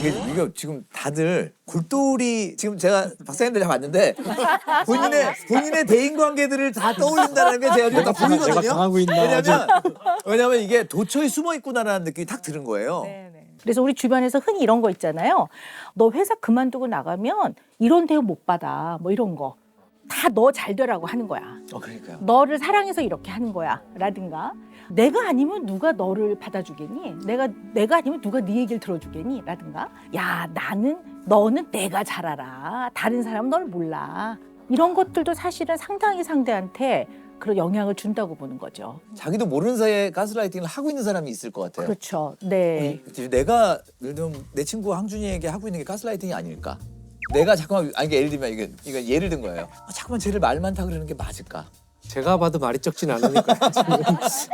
이게 지금 다들 골똘히 지금 제가 박사님들 다 봤는데 본인의 대인 관계들을 다 떠올린다는 게 제가 지금 다 보이거든요. 내가 당하고 있나? 왜냐면 이게 도처에 숨어 있구나라는 느낌이 탁 드는 거예요. 네네. 그래서 우리 주변에서 흔히 이런 거 있잖아요. 너 회사 그만두고 나가면 이런 대우 못 받아. 뭐 이런 거. 다 너 잘 되라고 하는 거야. 그러니까요. 너를 사랑해서 이렇게 하는 거야. 라든가 내가 아니면 누가 너를 받아주겠니? 내가 아니면 누가 네 얘기를 들어주겠니? 라든가 야 너는 내가 잘 알아. 다른 사람은 널 몰라. 이런 것들도 사실은 상당히 상대한테 그런 영향을 준다고 보는 거죠. 자기도 모르는 사이에 가스라이팅을 하고 있는 사람이 있을 것 같아요. 그렇죠. 네. 내가 예를 들면 내 친구 항준이에게 하고 있는 게 가스라이팅이 아닐까? 내가 잠깐만 이게 예를 들면 이거 예를 든 거예요. 잠깐만 쟤를 말 많다 그러는 게 맞을까? 제가 봐도 말이 적진 않으니까 지금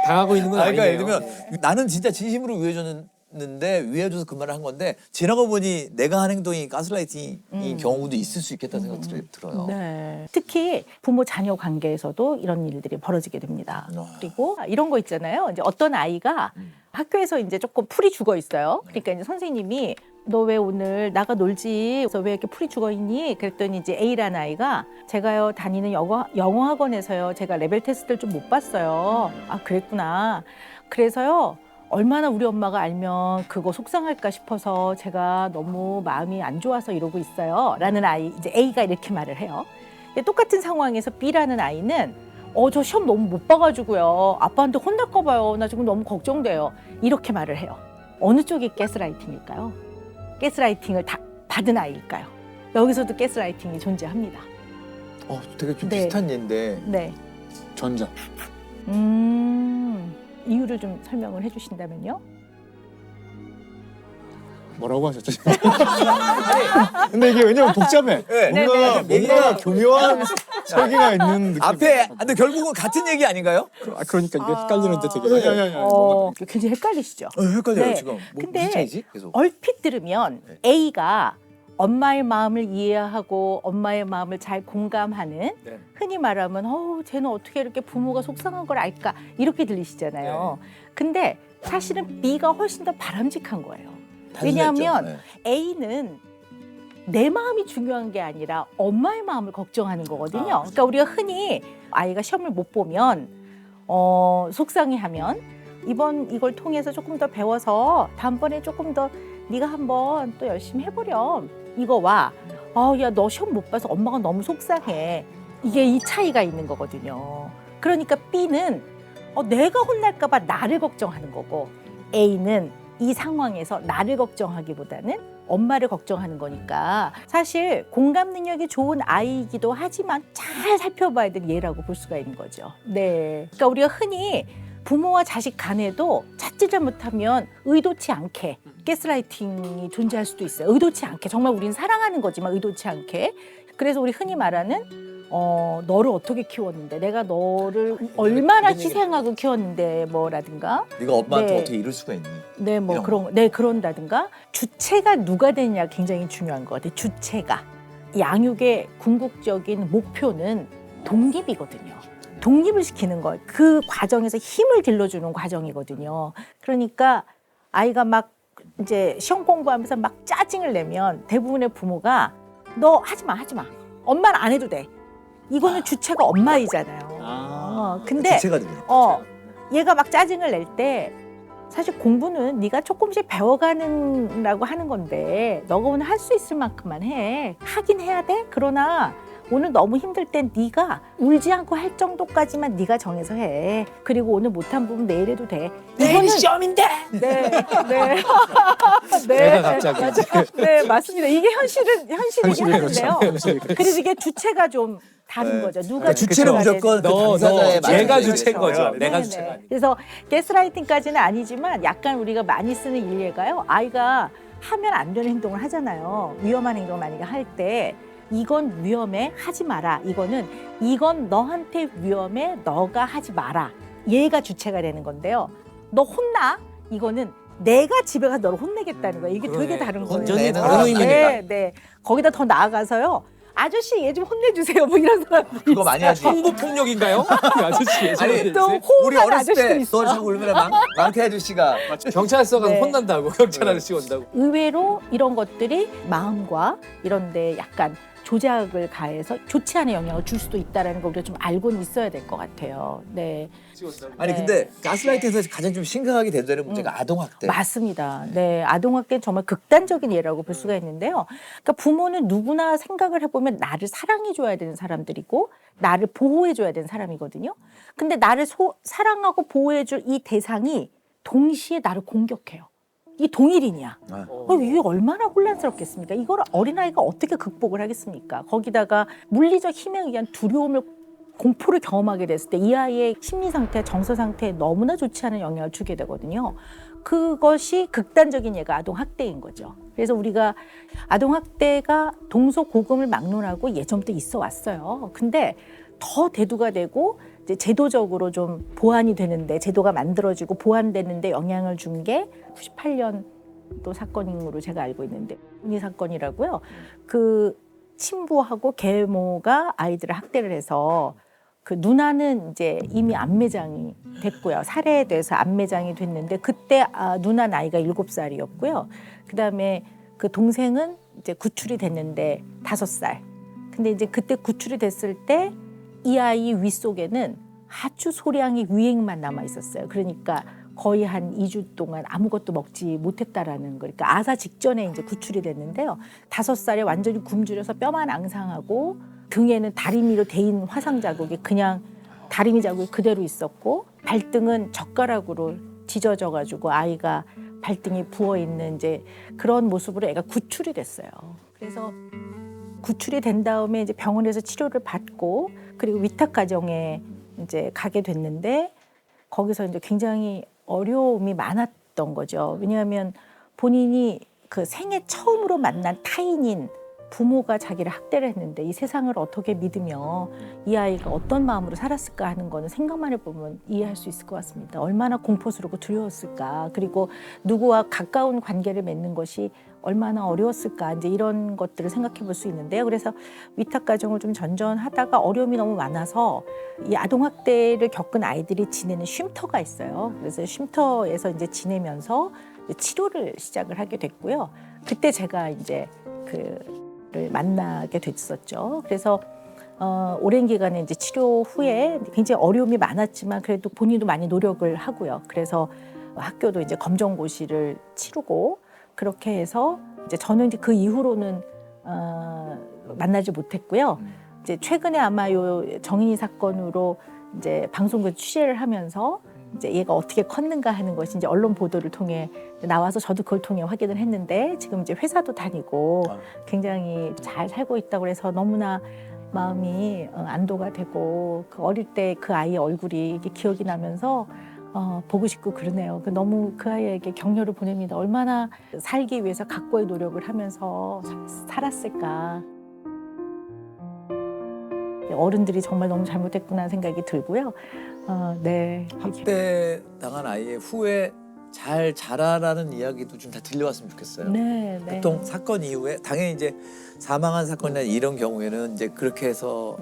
당하고 있는 건 그러니까 아니에요. 예를 들면 나는 진짜 진심으로 위해줬는데 위해줘서 그 말을 한 건데 지나가 보니 내가 한 행동이 가스라이팅인 경우도 있을 수 있겠다 생각 들어요. 네. 특히 부모 자녀 관계에서도 이런 일들이 벌어지게 됩니다. 그리고 이런 거 있잖아요. 이제 어떤 아이가 학교에서 이제 조금 풀이 죽어 있어요. 그러니까 이제 선생님이 너 왜 오늘 나가 놀지? 그래서 왜 이렇게 풀이 죽어 있니? 그랬더니 이제 A라는 아이가 제가요 다니는 영어 학원에서요 제가 레벨 테스트를 좀 못 봤어요. 아 그랬구나. 그래서요 얼마나 우리 엄마가 알면 그거 속상할까 싶어서 제가 너무 마음이 안 좋아서 이러고 있어요. 라는 아이 이제 A가 이렇게 말을 해요. 근데 똑같은 상황에서 B라는 아이는 저 시험 너무 못 봐가지고요 아빠한테 혼날까 봐요. 나 지금 너무 걱정돼요. 이렇게 말을 해요. 어느 쪽이 가스라이팅일까요? 가스라이팅을 다 받은 아이일까요? 여기서도 가스라이팅이 존재합니다. 되게 좀 네. 비슷한 예인데 네. 전자. 이유를 좀 설명을 해주신다면요? 뭐라고 하셨죠? 근데 이게 왜냐면 복잡해. 네. 뭔가 교묘한 설계가 있는 느낌. 앞에 근데 결국은 같은 얘기 아닌가요? 그러니까 이게 헷갈리는데 되게. 굉장히 헷갈리시죠? 헷갈려요 네. 지금. 근데 무슨 차이지? 계속. 얼핏 들으면 A가 엄마의 마음을 이해하고 엄마의 마음을 잘 공감하는 네. 흔히 말하면 쟤는 어떻게 이렇게 부모가 속상한 걸 알까 이렇게 들리시잖아요. 근데 사실은 B가 훨씬 더 바람직한 거예요. 왜냐하면 A는 내 마음이 중요한 게 아니라 엄마의 마음을 걱정하는 거거든요. 그러니까 우리가 흔히 아이가 시험을 못 보면 속상해하면 이걸 통해서 조금 더 배워서 다음번에 조금 더 네가 한번 또 열심히 해보렴. 이거와 야 너 시험 못 봐서 엄마가 너무 속상해. 이게 이 차이가 있는 거거든요. 그러니까 B는 내가 혼날까 봐 나를 걱정하는 거고 A는 이 상황에서 나를 걱정하기보다는 엄마를 걱정하는 거니까 사실 공감 능력이 좋은 아이이기도 하지만 잘 살펴봐야 될 예라고 볼 수가 있는 거죠. 네. 그러니까 우리가 흔히 부모와 자식 간에도 찾지 잘못하면 의도치 않게 가스라이팅이 존재할 수도 있어요. 의도치 않게. 정말 우리는 사랑하는 거지만 의도치 않게. 그래서 우리 흔히 말하는 너를 어떻게 키웠는데 내가 너를 얼마나 희생하고 키웠는데 뭐라든가 네가 엄마한테 네. 어떻게 이럴 수가 있니? 네, 뭐 이런 그런다든가 주체가 누가 되느냐 굉장히 중요한 것 같아요. 주체가. 양육의 궁극적인 목표는 독립이거든요. 독립을 시키는 거. 그 과정에서 힘을 길러주는 과정이거든요. 그러니까 아이가 막 이제 시험 공부하면서 막 짜증을 내면 대부분의 부모가 너 하지 마. 엄마는 안 해도 돼. 이거는 주체가 엄마이잖아요. 근데 주체가 되네. 얘가 막 짜증을 낼 때 사실 공부는 네가 조금씩 배워가는라고 하는 건데 너가 오늘 할 수 있을 만큼만 해. 하긴 해야 돼. 그러나 오늘 너무 힘들 땐 네가 울지 않고 할 정도까지만 네가 정해서 해. 그리고 오늘 못한 부분 내일 해도 돼. 내일 시험인데. 네. 내가 갑자기. 네, 맞습니다. 이게 현실이긴 현실이에요, 한데요. 그래서 이게 주체가 좀 다른 거죠. 누가 주체는 주체가 무조건 되는 당사자의 얘가 말을 주체인 거죠. 네, 내가 네. 주체가 아니고. 그래서 가스라이팅까지는 아니지만 약간 우리가 많이 쓰는 일례가요. 아이가 하면 안 되는 행동을 하잖아요. 위험한 행동을 만약에 할 때 이건 위험해, 하지 마라. 이건 너한테 위험해, 너가 하지 마라. 얘가 주체가 되는 건데요. 너 혼나? 이거는 내가 집에 가서 너를 혼내겠다는 거예요. 이게 되게 다른 거예요. 완전히 혼내는 다른 의미입니다. 네. 거기다 더 나아가서요. 아저씨 얘 좀 혼내주세요. 뭐 이런 사람들이 그거 많이 하지. 성부 폭력인가요? 이 아저씨 예전에 또 우리 호응하는 어렸을 아저씨도 때 있어. 너 자꾸 울면 망태 아저씨가 경찰서 가서 네. 혼난다고 경찰 아저씨 온다고. 의외로 이런 것들이 마음과 이런 데 약간 조작을 가해서 좋지 않은 영향을 줄 수도 있다는 걸 우리가 좀 알고는 있어야 될 것 같아요. 네. 아니 네. 근데 가스라이팅에서 가장 좀 심각하게 된다는 문제가 아동학대. 맞습니다. 네, 아동학대는 정말 극단적인 예라고 볼 수가 있는데요. 그러니까 부모는 누구나 생각을 해보면 나를 사랑해줘야 되는 사람들이고 나를 보호해줘야 되는 사람이거든요. 근데 나를 사랑하고 보호해줄 이 대상이 동시에 나를 공격해요. 이 동일인이야. 이게 얼마나 혼란스럽겠습니까? 이걸 어린아이가 어떻게 극복을 하겠습니까? 거기다가 물리적 힘에 의한 두려움을 공포를 경험하게 됐을 때 이 아이의 심리 상태, 정서 상태에 너무나 좋지 않은 영향을 주게 되거든요. 그것이 극단적인 예가 아동학대인 거죠. 그래서 우리가 아동학대가 동서고금을 막론하고 예전부터 있어 왔어요. 근데 더 대두가 되고 이제 제도적으로 좀 보완이 되는데 제도가 만들어지고 보완되는데 영향을 준 게 98년도 사건으로 제가 알고 있는데 이 사건이라고요. 그 친부하고 계모가 아이들을 학대를 해서 그 누나는 이제 이미 암매장이 됐고요. 살해돼서 암매장이 됐는데 그때 누나 나이가 7살이었고요. 그다음에 그 동생은 이제 구출이 됐는데 5살. 근데 이제 그때 구출이 됐을 때 이 아이 윗속에는 아주 소량의 위액만 남아 있었어요. 그러니까 거의 한 2주 동안 아무것도 먹지 못했다라는 거. 그러니까 아사 직전에 이제 구출이 됐는데요. 5살에 완전히 굶주려서 뼈만 앙상하고 등에는 다리미로 대인 화상 자국이 그냥 다리미 자국이 그대로 있었고 발등은 젓가락으로 찢어져 가지고 아이가 발등이 부어 있는 이제 그런 모습으로 애가 구출이 됐어요. 그래서 구출이 된 다음에 이제 병원에서 치료를 받고 그리고 위탁 가정에 이제 가게 됐는데 거기서 이제 굉장히 어려움이 많았던 거죠. 왜냐하면 본인이 그 생애 처음으로 만난 타인인 부모가 자기를 학대를 했는데 이 세상을 어떻게 믿으며 이 아이가 어떤 마음으로 살았을까 하는 거는 생각만 해보면 이해할 수 있을 것 같습니다. 얼마나 공포스럽고 두려웠을까. 그리고 누구와 가까운 관계를 맺는 것이 얼마나 어려웠을까. 이제 이런 것들을 생각해 볼 수 있는데요. 그래서 위탁 가정을 좀 전전하다가 어려움이 너무 많아서 이 아동학대를 겪은 아이들이 지내는 쉼터가 있어요. 그래서 쉼터에서 이제 지내면서 이제 치료를 시작을 하게 됐고요. 그때 제가 이제 를 만나게 됐었죠. 그래서 오랜 기간에 이제 치료 후에 굉장히 어려움이 많았지만 그래도 본인도 많이 노력을 하고요. 그래서 학교도 이제 검정고시를 치르고 그렇게 해서 이제 저는 이제 그 이후로는 만나지 못했고요. 이제 최근에 아마 요 정인이 사건으로 이제 방송국 취재를 하면서 이제 얘가 어떻게 컸는가 하는 것이 이제 언론 보도를 통해 나와서 저도 그걸 통해 확인을 했는데 지금 이제 회사도 다니고 굉장히 잘 살고 있다고 해서 너무나 마음이 안도가 되고 그 어릴 때 그 아이의 얼굴이 이게 기억이 나면서 보고 싶고 그러네요. 너무 그 아이에게 격려를 보냅니다. 얼마나 살기 위해서 각고의 노력을 하면서 살았을까. 어른들이 정말 너무 잘못했구나 생각이 들고요. 네. 학대 당한 아이의 후에 잘 자라라는 이야기도 좀 다 들려왔으면 좋겠어요. 네, 네. 보통 사건 이후에 당연히 이제 사망한 사건이나 이런 경우에는 이제 그렇게 해서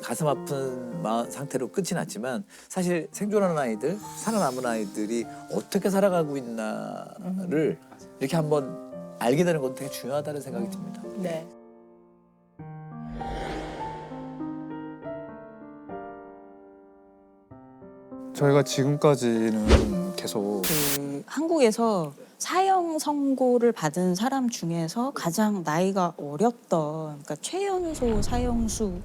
가슴 아픈 상태로 끝이 났지만 사실 생존하는 아이들, 살아남은 아이들이 어떻게 살아가고 있나를 이렇게 한번 알게 되는 건 되게 중요하다는 생각이 듭니다. 네. 저희가 지금까지는 계속 한국에서 사형 선고를 받은 사람 중에서 가장 나이가 어렸던 그러니까 최연소 사형수가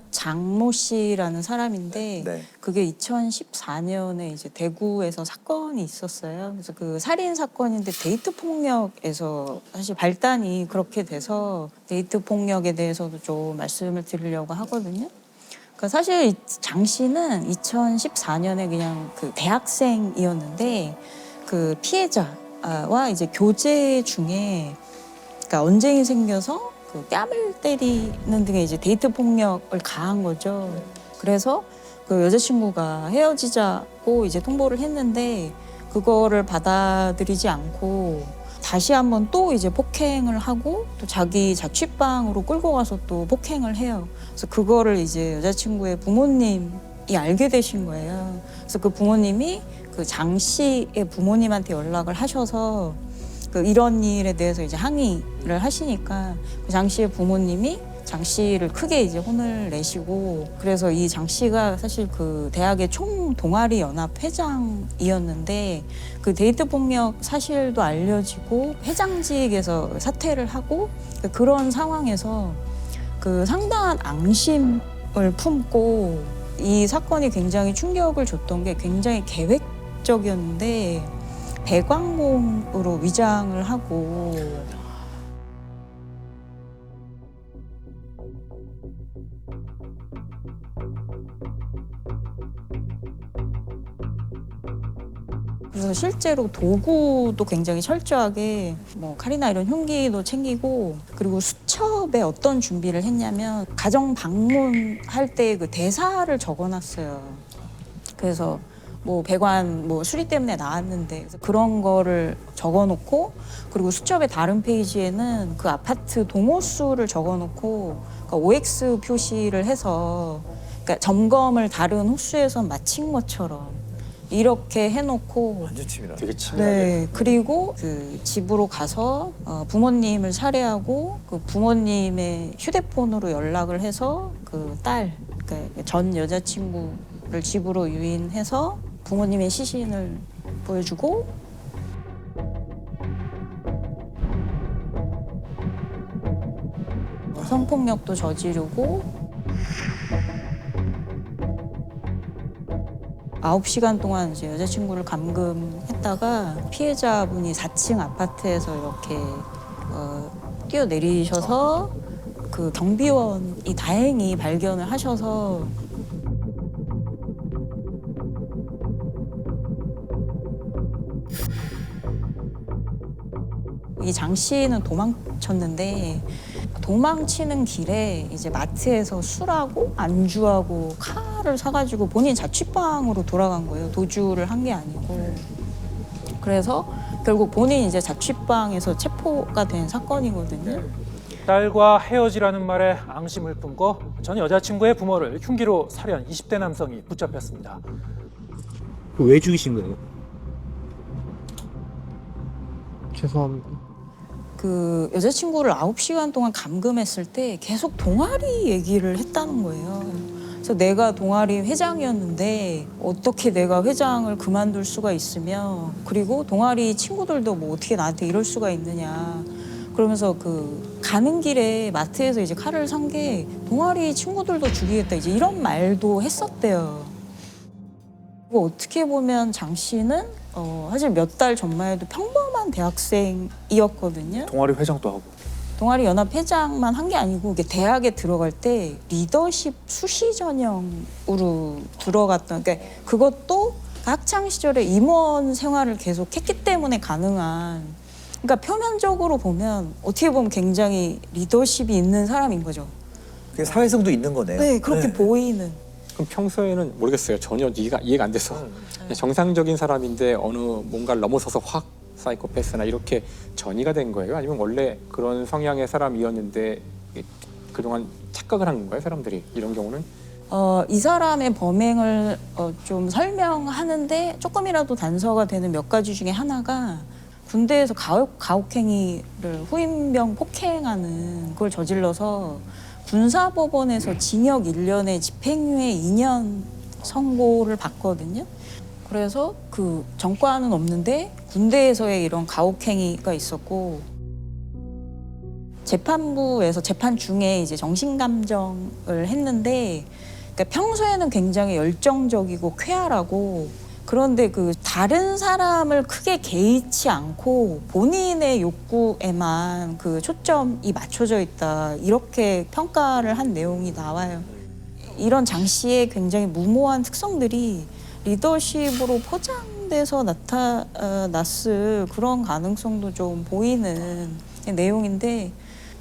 장모 씨라는 사람인데 네. 그게 2014년에 이제 대구에서 사건이 있었어요. 그래서 그 살인 사건인데 데이트 폭력에서 사실 발단이 그렇게 돼서 데이트 폭력에 대해서도 좀 말씀을 드리려고 하거든요. 그러니까 사실 장 씨는 2014년에 그냥 그 대학생이었는데 그 피해자와 이제 교제 중에 그러니까 언쟁이 생겨서 그 뺨을 때리는 등의 이제 데이트 폭력을 가한 거죠. 그래서 그 여자친구가 헤어지자고 이제 통보를 했는데 그거를 받아들이지 않고 다시 한번 또 이제 폭행을 하고 또 자기 자취방으로 끌고 가서 또 폭행을 해요. 그래서 그거를 이제 여자친구의 부모님이 알게 되신 거예요. 그래서 그 부모님이 그 장 씨의 부모님한테 연락을 하셔서 그 이런 일에 대해서 이제 항의를 하시니까 그 장 씨의 부모님이 장 씨를 크게 이제 혼을 내시고 그래서 이 장 씨가 사실 그 대학의 총 동아리 연합 회장이었는데 그 데이트 폭력 사실도 알려지고 회장직에서 사퇴를 하고 그런 상황에서 그 상당한 앙심을 품고 이 사건이 굉장히 충격을 줬던 게 굉장히 계획적이었는데 배광공으로 위장을 하고 그래서 실제로 도구도 굉장히 철저하게 뭐 칼이나 이런 흉기도 챙기고 그리고 수첩에 어떤 준비를 했냐면 가정 방문할 때 그 대사를 적어놨어요. 그래서 뭐 배관 뭐 수리 때문에 나왔는데 그래서 그런 거를 적어놓고 그리고 수첩의 다른 페이지에는 그 아파트 동호수를 적어놓고 그러니까 OX 표시를 해서 그러니까 점검을 다른 호수에서 마친 것처럼 이렇게 해놓고 완전 치밀하네. 되게 치밀하게. 네 그리고 그 집으로 가서 부모님을 살해하고 그 부모님의 휴대폰으로 연락을 해서 그 딸 그러니까 전 여자친구를 집으로 유인해서 부모님의 시신을 보여주고 성폭력도 저지르고 9시간 동안 이제 여자친구를 감금했다가 피해자분이 4층 아파트에서 이렇게 뛰어내리셔서 그 경비원이 다행히 발견을 하셔서 이 장 씨는 도망쳤는데 도망치는 길에 이제 마트에서 술하고 안주하고 칼을 사가지고 본인 자취방으로 돌아간 거예요. 도주를 한 게 아니고. 그래서 결국 본인 이제 자취방에서 체포가 된 사건이거든요. 딸과 헤어지라는 말에 앙심을 품고 전 여자친구의 부모를 흉기로 살해한 20대 남성이 붙잡혔습니다. 왜 죽이신 거예요? 죄송합니다. 그 여자친구를 9시간 동안 감금했을 때 계속 동아리 얘기를 했다는 거예요. 그래서 내가 동아리 회장이었는데 어떻게 내가 회장을 그만둘 수가 있으며 그리고 동아리 친구들도 뭐 어떻게 나한테 이럴 수가 있느냐. 그러면서 그 가는 길에 마트에서 이제 칼을 산 게 동아리 친구들도 죽이겠다 이제 이런 말도 했었대요. 그리고 어떻게 보면 장 씨는 사실 몇 달 전만 해도 평범한 대학생이었거든요. 동아리 회장도 하고. 동아리 연합 회장만 한 게 아니고 이게 대학에 들어갈 때 리더십 수시 전형으로 들어갔던 그러니까 그것도 학창 시절에 임원 생활을 계속 했기 때문에 가능한 그러니까 표면적으로 보면 어떻게 보면 굉장히 리더십이 있는 사람인 거죠. 그게 사회성도 있는 거네요. 네, 그렇게 네. 보이는. 그럼 평소에는 모르겠어요. 전혀 이해가 안 돼서 그냥 정상적인 사람인데 어느 뭔가를 넘어서서 확 사이코패스나 이렇게 전이가 된 거예요? 아니면 원래 그런 성향의 사람이었는데 그동안 착각을 한 건가요? 사람들이 이런 경우는? 이 사람의 범행을 좀 설명하는데 조금이라도 단서가 되는 몇 가지 중에 하나가 군대에서 가혹행위를 후임병 폭행하는 걸 저질러서 군사법원에서 징역 1년에 집행유예 2년 선고를 받거든요. 그래서 그 전과는 없는데 군대에서의 이런 가혹행위가 있었고 재판부에서 재판 중에 이제 정신감정을 했는데 그러니까 평소에는 굉장히 열정적이고 쾌활하고 그런데 그 다른 사람을 크게 개의치 않고 본인의 욕구에만 그 초점이 맞춰져 있다 이렇게 평가를 한 내용이 나와요. 이런 장 씨의 굉장히 무모한 특성들이 리더십으로 포장돼서 나타났을 그런 가능성도 좀 보이는 내용인데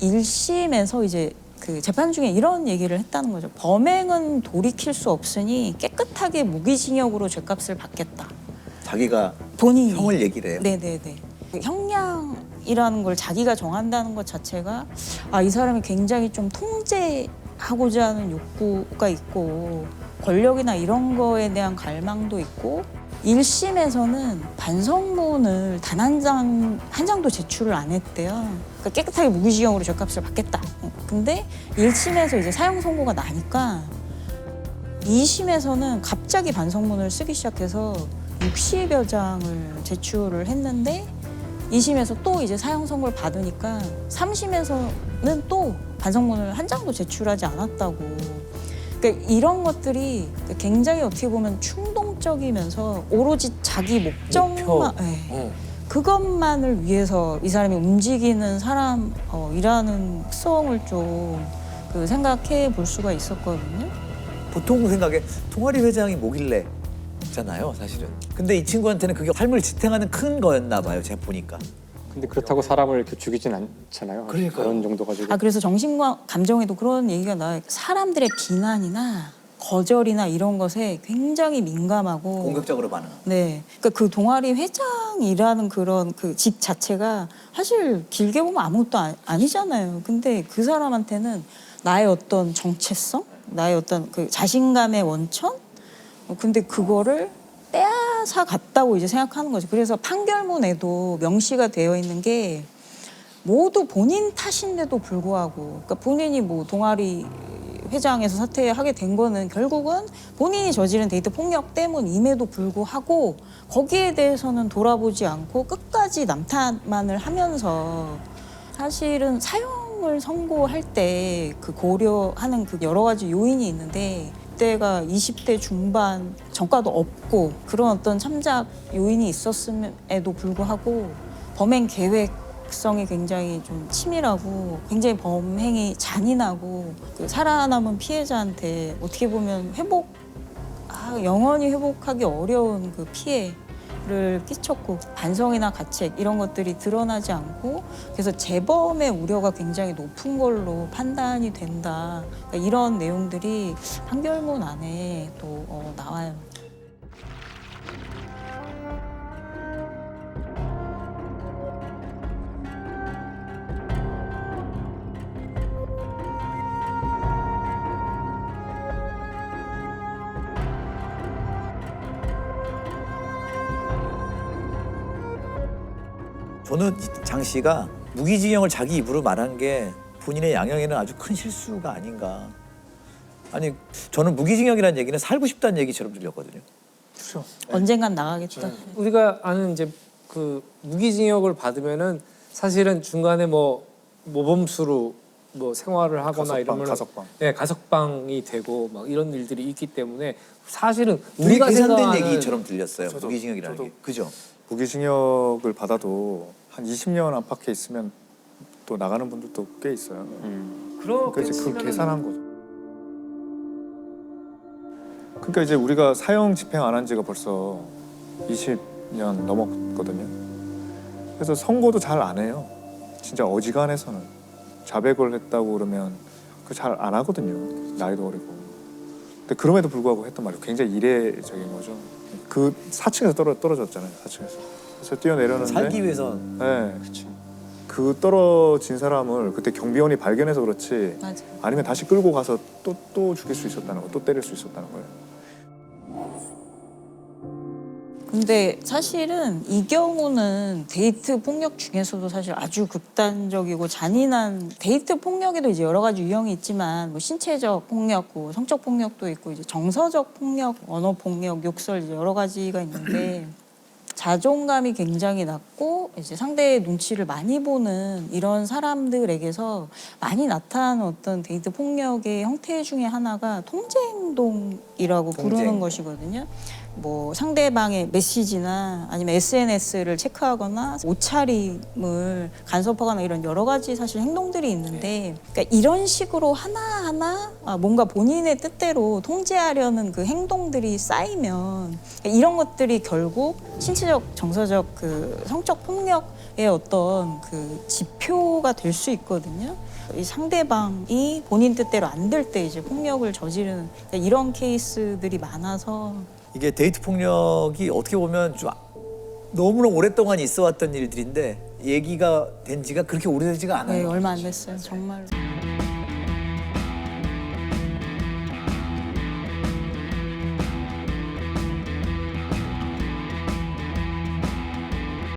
1심에서 이제 그 재판 중에 이런 얘기를 했다는 거죠. 범행은 돌이킬 수 없으니 깨끗하게 무기징역으로 죗값을 받겠다. 자기가 본인이. 형을 얘기를 해요. 네네네. 형량이라는 걸 자기가 정한다는 것 자체가 아, 이 사람이 굉장히 좀 통제하고자 하는 욕구가 있고 권력이나 이런 거에 대한 갈망도 있고 1심에서는 반성문을 단 한 장도 제출을 안 했대요. 그러니까 깨끗하게 무기징역으로 죗값을 받겠다. 근데 1심에서 이제 사형 선고가 나니까 2심에서는 갑자기 반성문을 쓰기 시작해서 60여 장을 제출을 했는데 2심에서 또 이제 사형 선고를 받으니까 3심에서는 또 반성문을 한 장도 제출하지 않았다고. 그러니까 이런 것들이 굉장히 어떻게 보면 충동적이면서 오로지 자기 목적만 네. 그것만을 위해서 이 사람이 움직이는 사람이라는 특성을 좀 생각해 볼 수가 있었거든요. 보통 생각에 동아리 회장이 뭐길래잖아요, 사실은. 근데 이 친구한테는 그게 삶을 지탱하는 큰 거였나 봐요, 제가 보니까. 근데 그렇다고 사람을 이렇게 죽이진 않잖아요. 그러니까요. 그런 정도 가지고. 아 그래서 정신과 감정에도 그런 얘기가 나와요. 사람들의 비난이나 거절이나 이런 것에 굉장히 민감하고 공격적으로 반응. 네, 그러니까 그 동아리 회장이라는 그런 그 직 자체가 사실 길게 보면 아무것도 아니잖아요. 근데 그 사람한테는 나의 어떤 정체성, 나의 어떤 그 자신감의 원천, 근데 그거를 빼앗아 갔다고 이제 생각하는 거죠. 그래서 판결문에도 명시가 되어 있는 게 모두 본인 탓인데도 불구하고, 그러니까 본인이 뭐 동아리 회장에서 사퇴하게 된 거는 결국은 본인이 저지른 데이트 폭력 때문임에도 불구하고 거기에 대해서는 돌아보지 않고 끝까지 남탓만을 하면서 사실은 사형을 선고할 때 그 고려하는 그 여러 가지 요인이 있는데 그때가 20대 중반 전과도 없고 그런 어떤 참작 요인이 있었음에도 불구하고 범행 계획성이 굉장히 좀 치밀하고 굉장히 범행이 잔인하고 그 살아남은 피해자한테 어떻게 보면 영원히 회복하기 어려운 그 피해를 끼쳤고 반성이나 가책 이런 것들이 드러나지 않고 그래서 재범의 우려가 굉장히 높은 걸로 판단이 된다. 그러니까 이런 내용들이 판결문 안에 또 나와요. 저는 장 씨가 무기징역을 자기 입으로 말한 게 본인의 양형에는 아주 큰 실수가 아닌가. 아니 저는 무기징역이라는 얘기는 살고 싶다는 얘기처럼 들렸거든요. 그렇죠. 언젠간 나가겠다. 우리가 아는 이제 그 무기징역을 받으면은 사실은 중간에 뭐 모범수로 뭐 생활을 하거나 이러면 가석방. 네, 가석방이 되고 막 이런 일들이 있기 때문에 사실은 우리 우리가 계산된 생각하는 얘기처럼 들렸어요. 무기징역이라는 저도. 게. 그죠? 무기징역을 받아도 한 20년 안팎에 있으면 또 나가는 분들도 꽤 있어요. 그러니까 이제 그 계산한 거죠. 그러니까 이제 우리가 사형 집행 안 한 지가 벌써 20년 넘었거든요. 그래서 선고도 잘 안 해요. 진짜 어지간해서는 자백을 했다고 그러면 그 잘 안 하거든요. 나이도 어리고. 근데 그럼에도 불구하고 했단 말이에요. 굉장히 이례적인 거죠. 그 4층에서 떨어졌잖아요. 4층에서. 그래서 뛰어내렸는데 살기 위해서. 네. 그 떨어진 사람을 그때 경비원이 발견해서 그렇지 맞아. 아니면 다시 끌고 가서 또 죽일 수 있었다는 거, 또 때릴 수 있었다는 거예요. 근데 사실은 이 경우는 데이트 폭력 중에서도 사실 아주 극단적이고 잔인한 데이트 폭력에도 이제 여러 가지 유형이 있지만 뭐 신체적 폭력, 뭐 성적 폭력도 있고 이제 정서적 폭력, 언어 폭력, 욕설 이제 여러 가지가 있는데 자존감이 굉장히 낮고 이제 상대의 눈치를 많이 보는 이런 사람들에게서 많이 나타나는 어떤 데이트 폭력의 형태 중에 하나가 통제 행동이라고 부르는 것이거든요. 뭐 상대방의 메시지나 아니면 SNS를 체크하거나 옷차림을 간섭하거나 이런 여러 가지 사실 행동들이 있는데 그러니까 이런 식으로 하나하나 뭔가 본인의 뜻대로 통제하려는 그 행동들이 쌓이면 이런 것들이 결국 신체적, 정서적 그 성적 폭력의 어떤 그 지표가 될 수 있거든요. 이 상대방이 본인 뜻대로 안 될 때 이제 폭력을 저지르는 그러니까 이런 케이스들이 많아서 이게 데이트 폭력이 어떻게 보면 좀 너무나 오랫동안 있어왔던 일들인데 얘기가 된 지가 그렇게 오래되지가 네, 않아요. 얼마 안 됐어요. 정말로.